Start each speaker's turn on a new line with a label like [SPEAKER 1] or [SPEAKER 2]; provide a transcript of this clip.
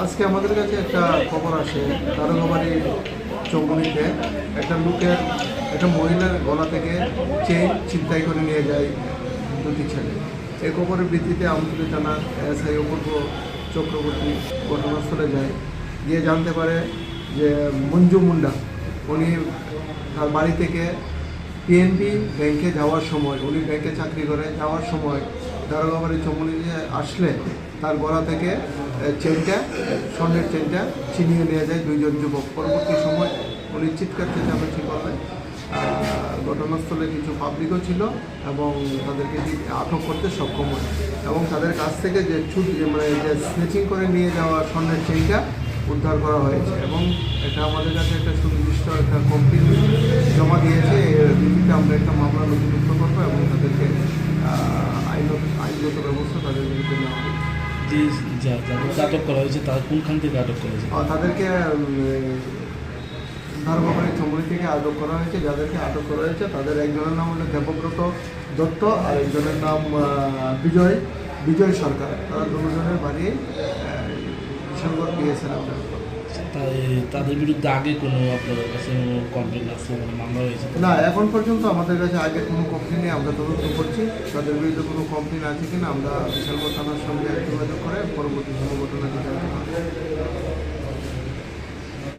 [SPEAKER 1] আজকে আমাদের কাছে একটা খবর আসে দারোগাবাড়ির চৌমুনিতে একটা মহিলার গলা থেকে চেইন ছিনতাই করে নিয়ে যায় দুটি ছেলে। এই খবরের ভিত্তিতে আমতলী থানার এসআই অপূর্ব চক্রবর্তী ঘটনাস্থলে যায়, গিয়ে জানতে পারে যে মঞ্জু মুন্ডা উনি তার বাড়ি থেকে পিএনবি ব্যাংকে যাওয়ার সময়, উনি ব্যাংকে চাকরি করে যাওয়ার সময় দারোগাবাড়ি চৌমুনিতে আসলে তার গলা থেকে স্বর্ণের চেনটা ছিনিয়ে নিয়ে যায় দুইজন যুবক। পরবর্তী সময় উনি চিৎকার চেঁচামেচি করলেন। ঘটনাস্থলে কিছু পাবলিকও ছিল এবং তাদেরকে আটক করতে সক্ষম হয় এবং তাদের কাছ থেকে যে স্নেচিং করে নিয়ে যাওয়া স্বর্ণের চেনটা উদ্ধার করা হয়েছে এবং এটা আমাদের কাছে একটা সুনির্দিষ্ট একটা কমপ্লেন জমা দিয়েছে। এর ভিত্তিতে আমরা একটা মামলা নথিভুক্ত করবো এবং তাদেরকে আইনগত ব্যবস্থা তাদের বিরুদ্ধে নেওয়া হবে।
[SPEAKER 2] যাদেরকে আটক করা হয়েছে তারা কোনখান থেকে আটক করা হয়েছে?
[SPEAKER 1] তাদেরকে দারোগাবাড়ি চৌমুনি থেকে আটক করা হয়েছে। যাদেরকে আটক করা হয়েছে তাদের একজনের নাম হলো দেবব্রত দত্ত আর একজনের নাম বিজয় সরকার। তারা দুজনের বাড়ি বিশালগড় পিএসএর আওতায়।
[SPEAKER 2] তাদের বিরুদ্ধে আগে কোনো আপনাদের কাছে কমপ্লেন আছে, মামলা হয়েছে?
[SPEAKER 1] না, এখন পর্যন্ত আমাদের কাছে আগে কোনো কমপ্লেন নেই। আমরা তদন্ত করছি তাদের বিরুদ্ধে কোনো কমপ্লেন আছে কিনা। আমরা বিশালগড় থানার সঙ্গে যোগাযোগ করে পরবর্তী কোনো ঘটনা বিচার করব।